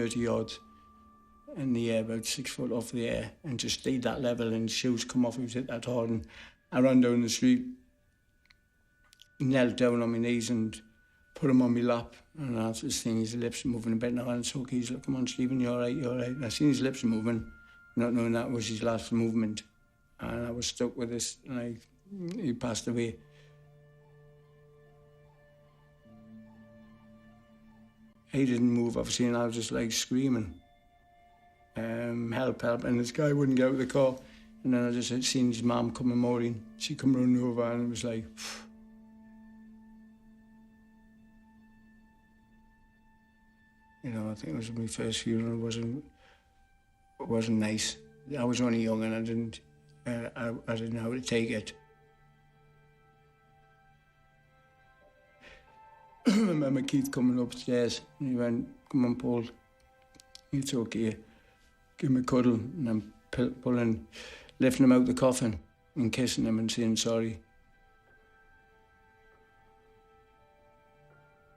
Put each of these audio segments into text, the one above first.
30 yards in the air, about 6 foot off the air, and just stayed that level, and shoes come off. He was hit that hard, and I ran down the street, knelt down on my knees and put him on my lap, and I was just seeing his lips moving a bit now, and it's okay, he's like, come on Stephen, you're all right, you're all right. And I seen his lips moving, not knowing that was his last movement, and I was stuck with this, and he passed away. He didn't move, obviously, and I was just like screaming, help, help, and this guy wouldn't get out of the car. And then I just had seen his mum coming Maureen. She come running over, and it was like, you know, I think it was my first funeral. It wasn't nice. I was only young, and I didn't know how to take it. I remember Keith coming upstairs, and he went, come on, Paul, it's okay. Give him a cuddle, and I'm lifting him out the coffin and kissing him and saying sorry.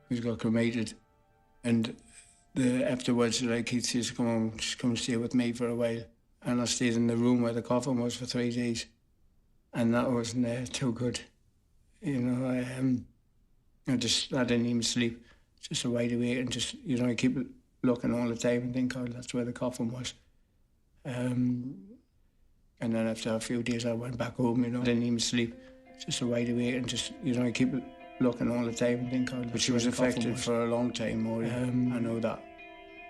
He's got cremated, and afterwards, like, Keith says, come on, just come stay with me for a while. And I stayed in the room where the coffin was for 3 days, and that wasn't too good. You know, I didn't even sleep, just a wide awake, and just, you know, I keep looking all the time and think, oh, that's where the coffin was. And then after a few days I went back home, you know, I didn't even sleep, just a wide awake, and just, you know, I keep looking all the time and think, oh, but she was affected for a long time, I know that.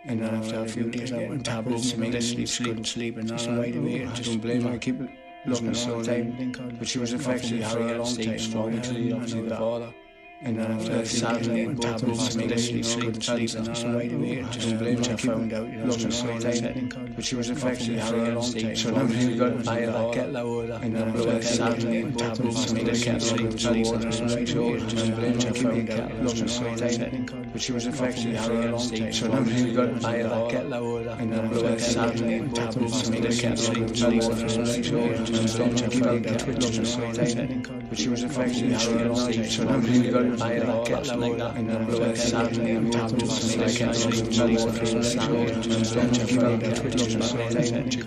And then after a few days I went back home, and I couldn't sleep, and just a wide awake, and just, you know, I keep looking all the time and think, oh, but she was affected for a long time, I know that. And then after sadly, and both of us literally couldn't sleep, and just wide awake, and just which I found out, you know, looking all the time. But she was affected for a long time, so then we got to buy that kettle over there. And then after sadly, and both of us literally couldn't sleep, and just wide awake, and just which I found out, looking all the time. But she was affected for a long time, so then we got to buy that kettle over there. And then after sadly, and both of us literally couldn't sleep, and just wide awake, and just which I found out, looking all the time. But she was affected for a long time, so then we got I had a kettle like that, and then like sadly, and both of us like kettle, and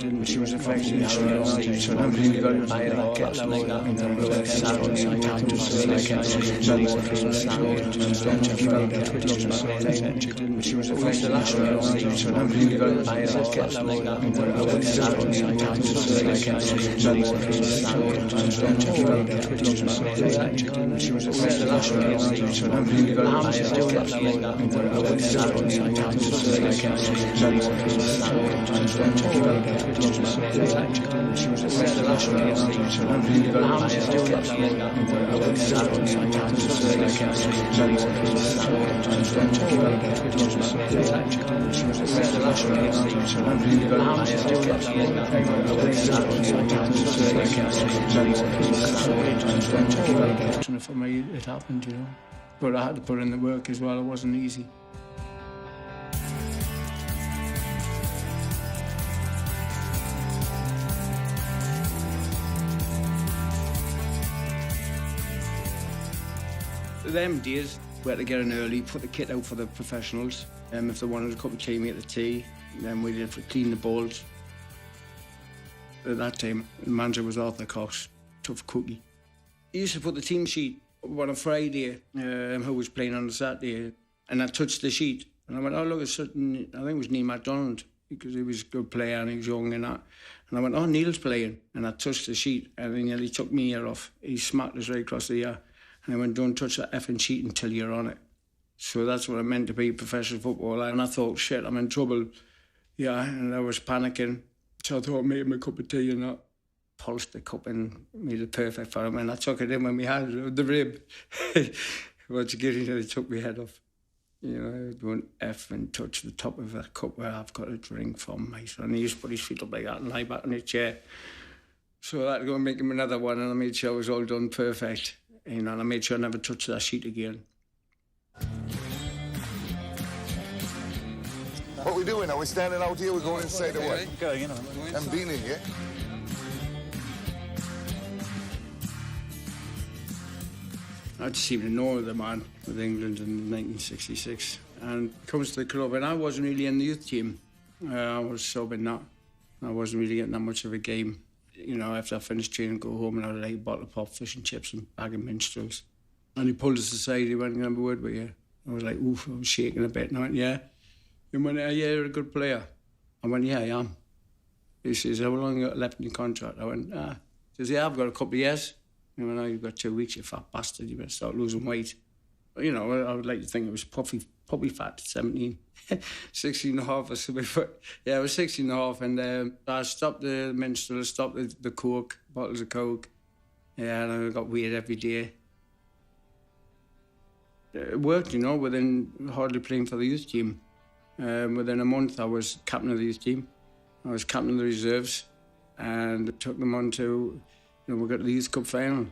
she was affected for a long time, so then we got I had a kettle like that, and then like sadly, and both of us like kettle, and she was affected for a long time, so then we got I had a kettle like that, and then like sadly, and both of us like kettle, and she was affected for a long time. So I'm really going to buy a kettle like that, and then I'll like sadly, and both of us like kettle, and she was affected for a long time. So I'm really going to buy a kettle like that, and then I'll like sadly, and both of us like kettle, and she was affected for a long time. So I'm really going to buy a kettle like that, and then I'll like sadly, and both of us like kettle, and for me it happened, you know. But I had to put in the work as well, it wasn't easy. Them days, we had to get in early, put the kit out for the professionals. If they wanted a cup of tea, make the tea. Then we did clean the bowls. At that time, the manager was Arthur Cox, tough cookie. He used to put the team sheet on a Friday, who was playing on a Saturday, and I touched the sheet, and I went, oh, look, it's certain, I think it was Neil MacDonald, because he was a good player and he was young and that. And I went, oh, Neil's playing, and I touched the sheet, and he nearly took me ear off. He smacked us right across the ear, and I went, don't touch that effing sheet until you're on it. So that's what I meant to be a professional footballer, and I thought, shit, I'm in trouble. Yeah, and I was panicking, so I thought, made him a cup of tea and that. Pulsed the cup and made it perfect for him, and I took it in with my hand, the rib. Once again, he took my head off. You know, I don't effing touch the top of a cup where I've got a drink from, mate. And he used to put his feet up like that and lie back on his chair. So I had to go and make him another one, and I made sure it was all done perfect. You know, and I made sure I never touched that sheet again. What are we doing? Are we standing out here? We're going inside the what? Going in. I'm being in, yeah? I just seemed to know the man with England in 1966. and comes to the club, and I wasn't really in the youth team. I was subbing that. I wasn't really getting that much of a game. You know, after I finished training, go home and I'd like a bottle of pop, fish and chips and a bag of minstrels. And he pulled us aside, he went, "Can I have a word with you?" I was like, oof, I was shaking a bit. And I went, "Yeah." He went, "Yeah, you're a good player." I went, "Yeah, I am." He says, "How long you got left in your contract?" I went, "Ah." He says, "Yeah, I've got a couple of years." He went, "Oh, you've got 2 weeks, you fat bastard, you better start losing weight." But, you know, I would like to think it was probably fat at 17, 16 and a half or something. But yeah, I was 16 and a half, and I stopped the minstrel, stopped the coke, bottles of coke. Yeah, and I got weird every day. It worked, you know, within hardly playing for the youth team. Within a month, I was captain of the youth team. I was captain of the reserves, and took them on to, you know, we got to the Youth Cup final.